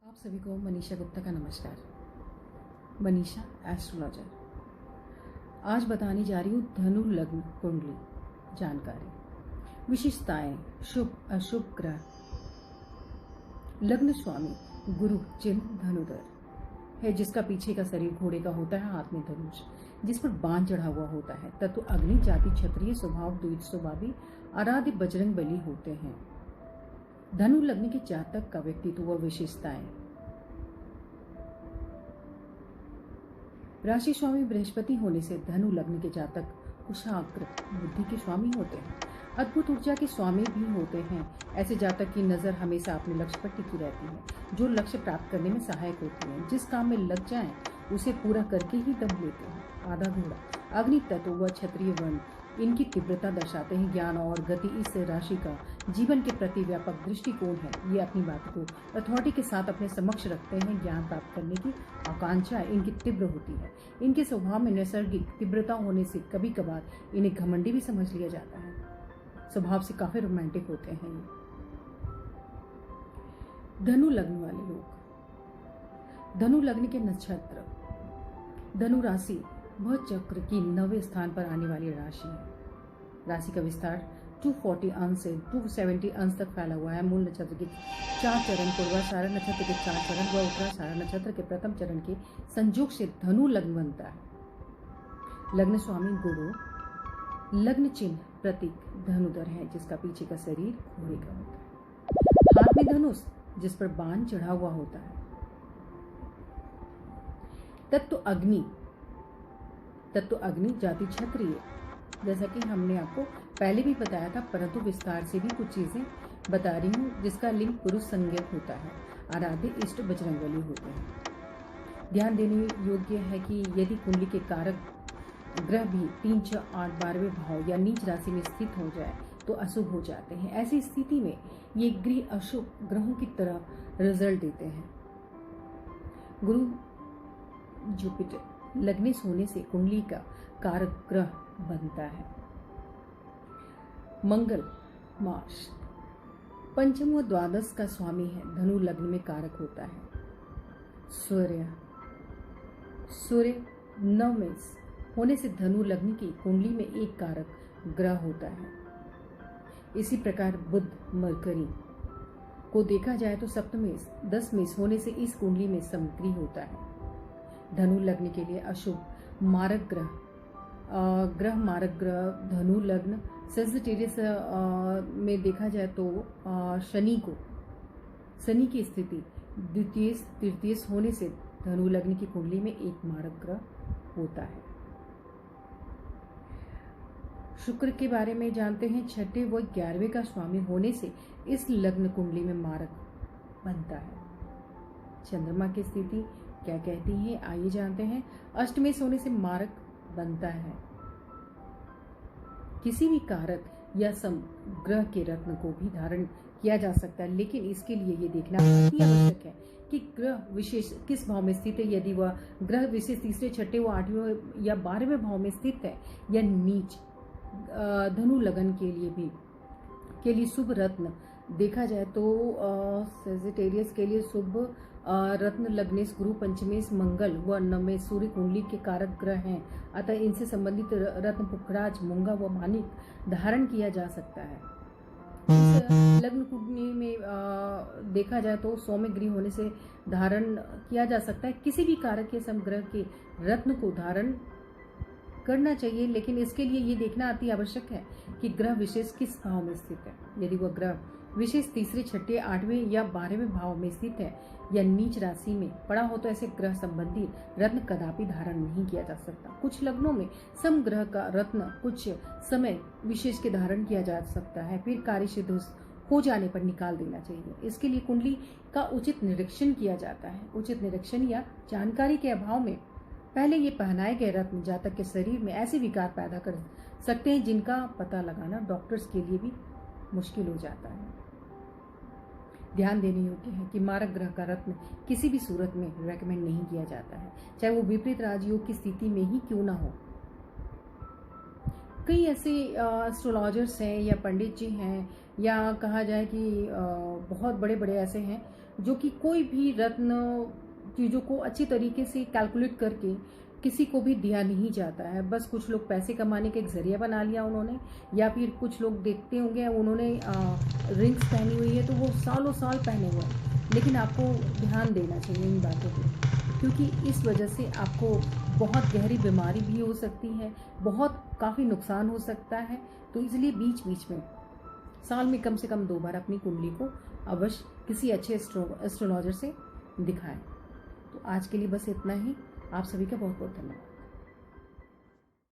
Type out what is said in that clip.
आप सभी को मनीषा गुप्ता का नमस्कार। मनीषा एस्ट्रोलॉजर। आज बताने जा रही हूँ धनु लग्न कुंडली जानकारी, विशेषताएं, शुभ अशुभ ग्रह। लग्न स्वामी गुरु चिन्ह धनुधर है, जिसका पीछे का शरीर घोड़े का होता है, हाथ में धनुष जिस पर बाण चढ़ा हुआ होता है। तत्व अग्नि, जाति क्षत्रिय, स्वभाव द्विज स्वभावी, आराध्य बजरंग बली होते हैं। धनु लग्न के जातक का व्यक्तित्व व विशेषताएं। राशि स्वामी बृहस्पति होने से धनु लग्न के जातक कुशाग्र बुद्धि के स्वामी होते हैं, अद्भुत ऊर्जा के स्वामी भी होते हैं। ऐसे जातक की नजर हमेशा अपने लक्ष्य पर टिकी रहती है, जो लक्ष्य प्राप्त करने में सहायक होती है। जिस काम में लग जाएं उसे पूरा करके ही दम लेते हैं। आधा घोड़ा अग्नि तत्व व क्षत्रिय वर्ण इनकी तीव्रता दर्शाते हैं। ज्ञान और गति इस राशि का जीवन के प्रति व्यापक दृष्टिकोण है। ये अपनी बात को अथॉरिटी के साथ अपने समक्ष रखते हैं। ज्ञान प्राप्त करने की आकांक्षा इनकी तीव्र होती है। इनके स्वभाव में नैसर्गिक तीव्रता होने से कभी कभार इन्हें घमंडी भी समझ लिया जाता है। स्वभाव से काफी रोमांटिक होते हैं ये। धनु लग्न वाले लोग। धनु लग्न के नक्षत्र। धनु राशि वह चक्र की 9वें स्थान पर आने वाली राशि है। राशि का विस्तार 240 अंश से 270 अंश तक फैला हुआ है। मूल नक्षत्र के 4 चरण, पूर्वाषाढ़ा नक्षत्र के 4 चरण व उत्तराषाढ़ा नक्षत्र के प्रथम चरण के संयोग से धनु लग्न बनता है। लग्न स्वामी गुरु, लग्न चिन्ह प्रतीक धनुधर है, जिसका पीछे का शरीर घोड़े का होता है। हाथ में धनुष जिस पर बाण चढ़ा हुआ होता है। तत्व अग्नि, जाति क्षत्रिय, जैसा कि हमने आपको पहले भी बताया था, परंतु विस्तार से भी कुछ चीजें बता रही हूँ, जिसका लिंग पुरुष संज्ञक होता है। आराध्य इष्ट बजरंगबली होते हैं। ध्यान देने योग्य है कि यदि कुंडली के कारक ग्रह भी 3, 6, 8, 12वें भाव या नीच राशि में स्थित हो जाए तो अशुभ हो जाते हैं। ऐसी स्थिति में ये गृह अशुभ ग्रहों की तरह रिजल्ट देते हैं। गुरु जुपिटर लग्नेश होने से कुंडली का कारक ग्रह बनता है। मंगल मार्श पंचम व द्वादश का स्वामी है, धनु लग्न में कारक होता है। सूर्य 9 में होने से धनु लग्न की कुंडली में एक कारक ग्रह होता है। इसी प्रकार बुध मरकरी को देखा जाए तो सप्तमेश 10 में होने से इस कुंडली में समग्री होता है। धनु लग्न के लिए अशुभ मारक ग्रह धनु लग्न सेजिटेरियस में देखा जाए तो शनि की स्थिति द्वितीय तृतीय होने से धनु लग्न की कुंडली में एक मारक ग्रह होता है। शुक्र के बारे में जानते हैं। 6ठे व 11वें का स्वामी होने से इस लग्न कुंडली में मारक बनता है। चंद्रमा की स्थिति क्या कहती है, आइए जानते हैं। अष्टमेश होने से मारक बनता है। किसी भी कारक या समग्रह के रत्न को भी धारण किया जा सकता है, लेकिन इसके लिए ये देखना अति आवश्यक है कि ग्रह विशेष किस भाव में स्थित है। यदि वह ग्रह विशेष 3, 6 व 8वें या 12वें भाव में स्थित है या नीच, धनु लगन के लिए शुभ रत्न देखा जाए तो सेजिटेरियस के लिए शुभ रत्न लग्नेश गुरु, पंचमेश मंगल व नवमेश सूर्य कुंडली के कारक ग्रह हैं। अतः इनसे संबंधित रत्न पुखराज, मूंगा व माणिक धारण किया जा सकता है। इस लग्न कुंडली में देखा जाए तो सौम्यग्री होने से धारण किया जा सकता है। किसी भी कारक के समग्रह के रत्न को धारण करना चाहिए, लेकिन इसके लिए ये देखना अति आवश्यक है कि ग्रह विशेष किस भाव में स्थित है। यदि वह ग्रह विशेष 3, 6, 8वें या 12वें भाव में स्थित है या नीच राशि में पड़ा हो तो ऐसे ग्रह संबंधी रत्न कदापि धारण नहीं किया जा सकता। कुछ लग्नों में समग्रह का रत्न कुछ समय विशेष के धारण किया जा सकता है, फिर कार्य सिद्ध हो जाने पर निकाल देना चाहिए। इसके लिए कुंडली का उचित निरीक्षण किया जाता है। उचित निरीक्षण या जानकारी के अभाव में पहले ये पहनाए गए रत्न जातक के शरीर में ऐसे विकार पैदा कर सकते हैं जिनका पता लगाना डॉक्टर्स के लिए भी मुश्किल हो जाता है। ध्यान देने योग्य है कि मारक ग्रह का रत्न किसी भी सूरत में रेकमेंड नहीं किया जाता है, चाहे वो विपरीत राजयोग की स्थिति में ही क्यों ना हो। कई ऐसे एस्ट्रोलॉजर्स हैं या पंडित जी हैं या कहा जाए कि बहुत बड़े बड़े ऐसे हैं जो कि कोई भी रत्न चीज़ों को अच्छी तरीके से कैलकुलेट करके किसी को भी दिया नहीं जाता है। बस कुछ लोग पैसे कमाने का एक ज़रिया बना लिया उन्होंने, या फिर कुछ लोग देखते होंगे उन्होंने रिंग्स पहनी हुई है तो वो सालों साल पहने हुए हैं। लेकिन आपको ध्यान देना चाहिए इन बातों पे, क्योंकि इस वजह से आपको बहुत गहरी बीमारी भी हो सकती है, बहुत काफ़ी नुकसान हो सकता है। तो इसलिए बीच बीच में साल में कम से कम 2 बार अपनी कुंडली को अवश्य किसी अच्छे एस्ट्रोलॉजर से दिखाएं। तो आज के लिए बस इतना ही। आप सभी का बहुत बहुत धन्यवाद।